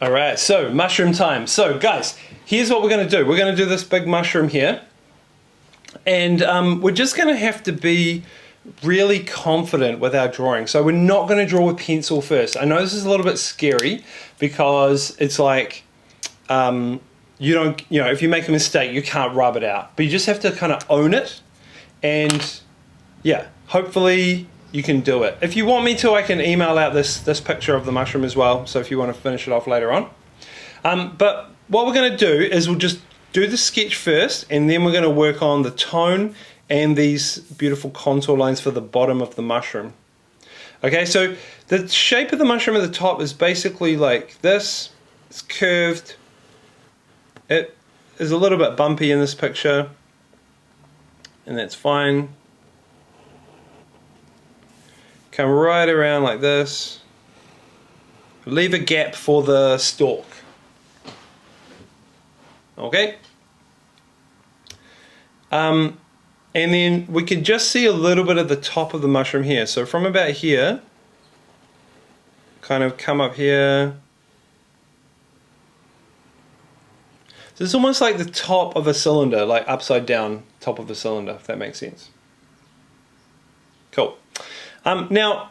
All right, so mushroom time. So guys, here's what we're going to do. We're going to do this big mushroom here. And we're just going to have to be really confident with our drawing. So we're not going to draw with pencil first. I know this is a little bit scary because it's like, if you make a mistake, you can't rub it out. But you just have to kind of own it. And yeah, hopefully you can do it. If you want me to, I can email out this picture of the mushroom as well. So if you want to finish it off later on. But what we're going to do is we'll just do the sketch first, and then we're going to work on the tone and these beautiful contour lines for the bottom of the mushroom. Okay, so the shape of the mushroom at the top is basically like this. It's curved. It is a little bit bumpy in this picture, and that's fine. Come right around like this. Leave a gap for the stalk. Okay. And then we can just see a little bit of the top of the mushroom here. So from about here, kind of come up here. So it's almost like the top of a cylinder, like upside down top of a cylinder, if that makes sense. Cool. Now,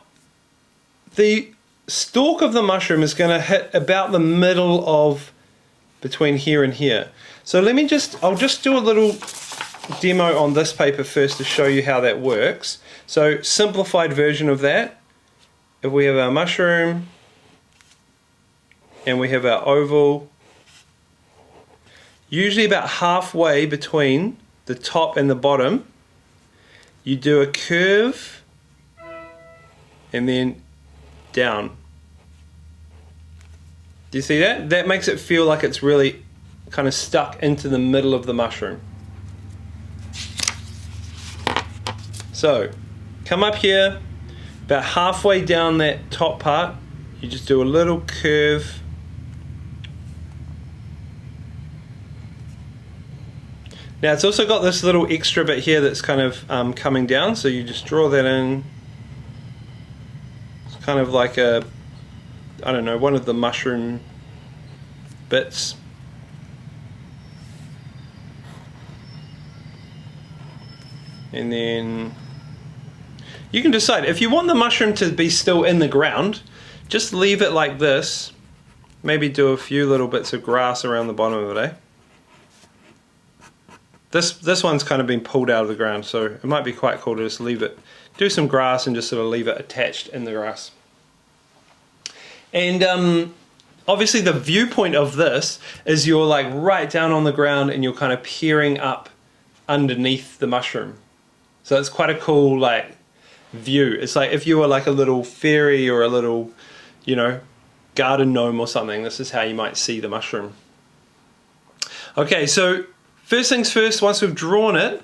the stalk of the mushroom is going to hit about the middle of between here and here. So I'll just do a little demo on this paper first to show you how that works. So simplified version of that. If we have our mushroom and we have our oval, usually about halfway between the top and the bottom, you do a curve and then down. Do you see that? That makes it feel like it's really kind of stuck into the middle of the mushroom. So, come up here, about halfway down that top part, you just do a little curve. Now it's also got this little extra bit here that's kind of coming down, so you just draw that in. It's kind of like a, I don't know, one of the mushroom bits. And then you can decide if you want the mushroom to be still in the ground, just leave it like this. Maybe do a few little bits of grass around the bottom of it, eh? This one's kind of been pulled out of the ground, so it might be quite cool to just leave it, do some grass and just sort of leave it attached in the grass. And obviously the viewpoint of this is you're like right down on the ground and you're kind of peering up underneath the mushroom. So it's quite a cool like view. It's like if you were like a little fairy or a little, garden gnome or something, this is how you might see the mushroom. Okay, so first things first, once we've drawn it,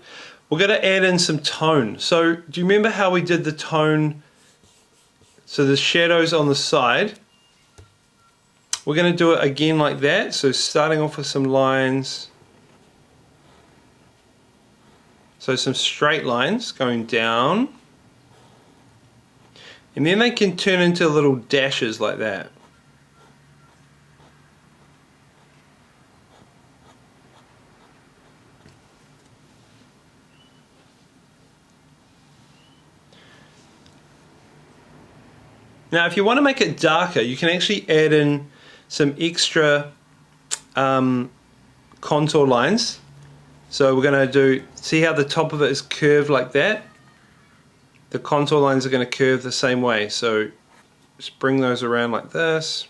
we're going to add in some tone. So do you remember how we did the tone? So the shadows on the side, we're going to do it again like that. So starting off with some lines. So some straight lines going down. And then they can turn into little dashes like that. Now if you want to make it darker, you can actually add in some extra contour lines. So we're going to see how the top of it is curved like that? The contour lines are going to curve the same way. So just bring those around like this.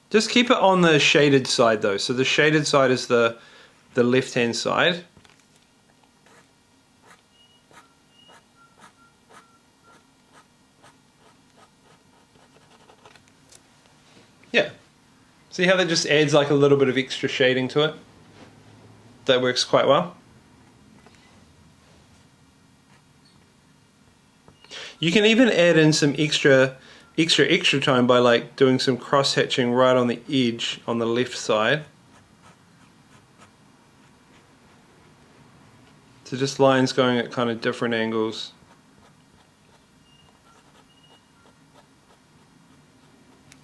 Just keep it on the shaded side though. So the shaded side is the left hand side. Yeah. See how that just adds like a little bit of extra shading to it? That works quite well. You can even add in some extra tone by like doing some cross hatching right on the edge on the left side. So just lines going at kind of different angles.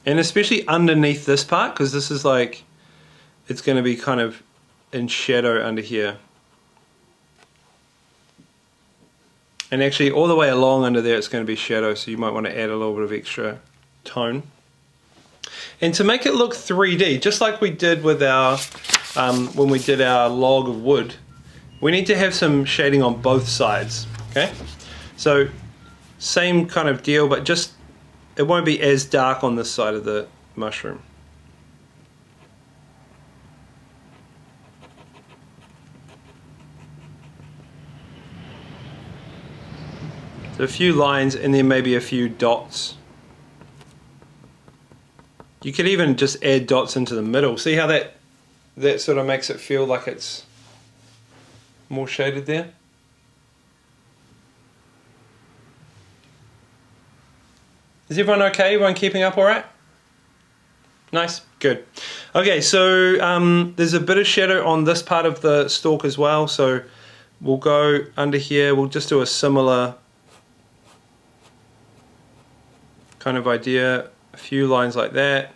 And especially underneath this part, because this is like, it's going to be kind of in shadow under here. And actually all the way along under there it's going to be shadow, so you might want to add a little bit of extra tone. And to make it look 3D, just like we did with our, when we did our log of wood, we need to have some shading on both sides, okay? So same kind of deal, but just, it won't be as dark on this side of the mushroom. So a few lines and then maybe a few dots. You could even just add dots into the middle. See how that sort of makes it feel like it's more shaded there? Is everyone okay? Everyone keeping up all right? Nice, good. Okay, so there's a bit of shadow on this part of the stalk as well, so we'll go under here, we'll just do a similar kind of idea, a few lines like that,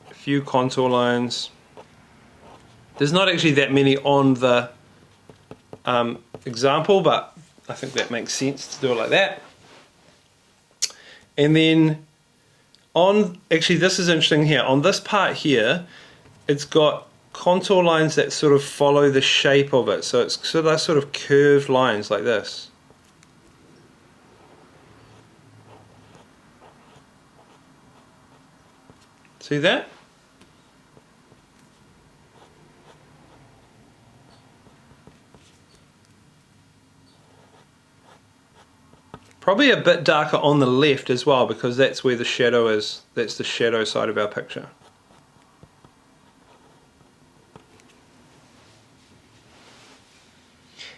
a few contour lines. There's not actually that many on the example, but I think that makes sense to do it like that. And then on, actually this is interesting here, on this part here, it's got contour lines that sort of follow the shape of it. So it's sort of curved lines like this. See that? Probably a bit darker on the left as well, because that's where the shadow is. That's the shadow side of our picture.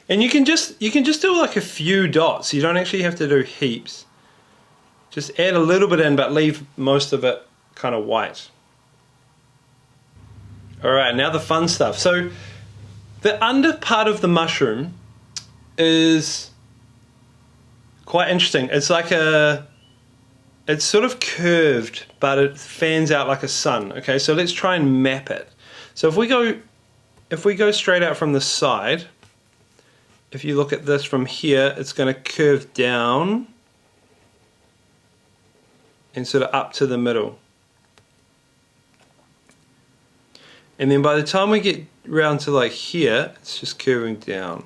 And you can just do like a few dots. You don't actually have to do heaps. Just add a little bit in, but leave most of it kind of white. Alright, now the fun stuff. So the under part of the mushroom is quite interesting. It's like it's sort of curved, but it fans out like a sun. Okay, so let's try and map it. So if we go straight out from the side, if you look at this from here, it's going to curve down and sort of up to the middle. And then by the time we get round to like here, it's just curving down.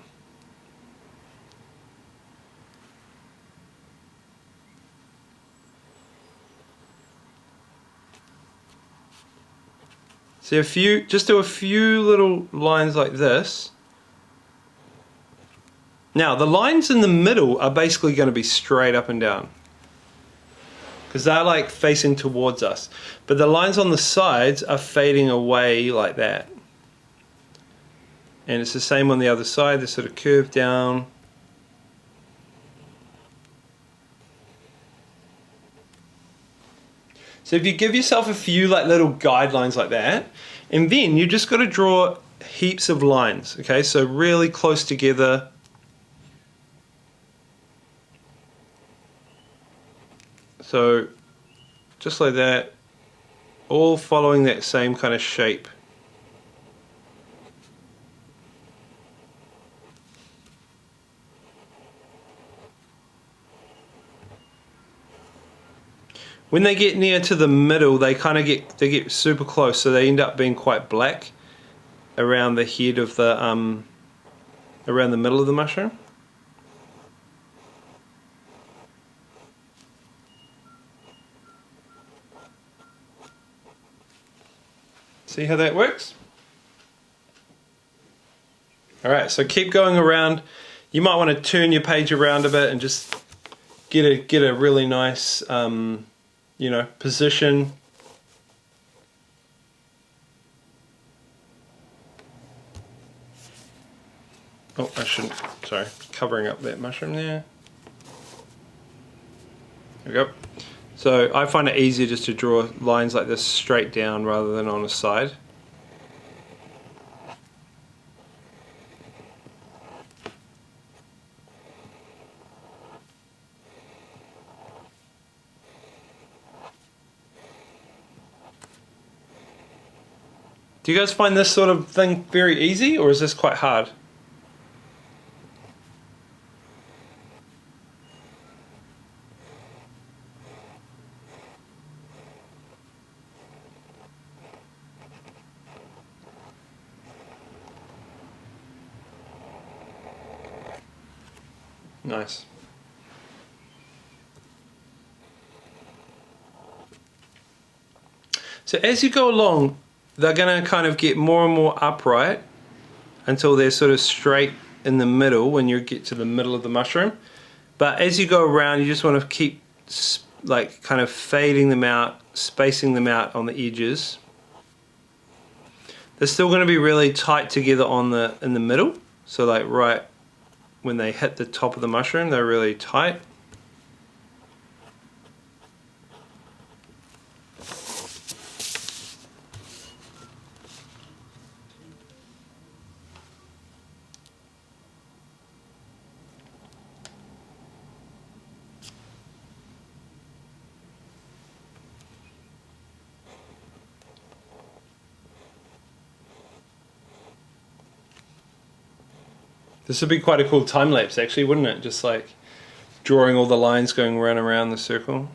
So just do a few little lines like this. Now the lines in the middle are basically going to be straight up and down, because they're like facing towards us. But the lines on the sides are fading away like that. And it's the same on the other side, they sort of curve down. So if you give yourself a few like little guidelines like that, and then you just got to draw heaps of lines, okay? So really close together. So just like that, all following that same kind of shape. When they get near to the middle, they get super close, so they end up being quite black around the head of the around the middle of the mushroom. See how that works? Alright, so keep going around. You might want to turn your page around a bit and just get a really nice you know, position. Oh, I shouldn't, sorry, covering up that mushroom there. There we go. So I find it easier just to draw lines like this straight down rather than on a side. Do you guys find this sort of thing very easy, or is this quite hard? Nice. So as you go along, they're going to kind of get more and more upright until they're sort of straight in the middle when you get to the middle of the mushroom. But as you go around, you just want to keep like kind of fading them out, spacing them out on the edges. They're still going to be really tight together in the middle. So like right when they hit the top of the mushroom, they're really tight. This would be quite a cool time lapse actually, wouldn't it? Just like drawing all the lines going round and around the circle.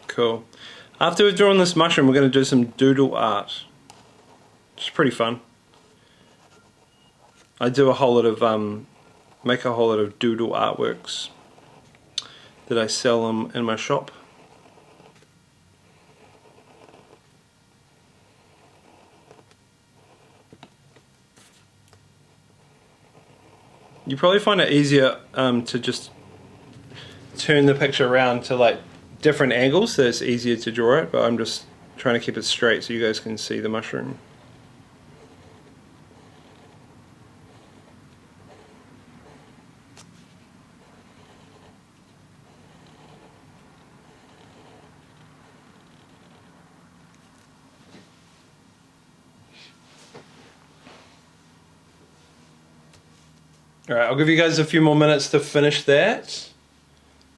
Cool. After we've drawn this mushroom, we're going to do some doodle art. It's pretty fun. I do a whole lot of make a whole lot of doodle artworks that I sell them in my shop. You probably find it easier to just turn the picture around to like different angles, so it's easier to draw it, but I'm just trying to keep it straight so you guys can see the mushroom. Alright, I'll give you guys a few more minutes to finish that.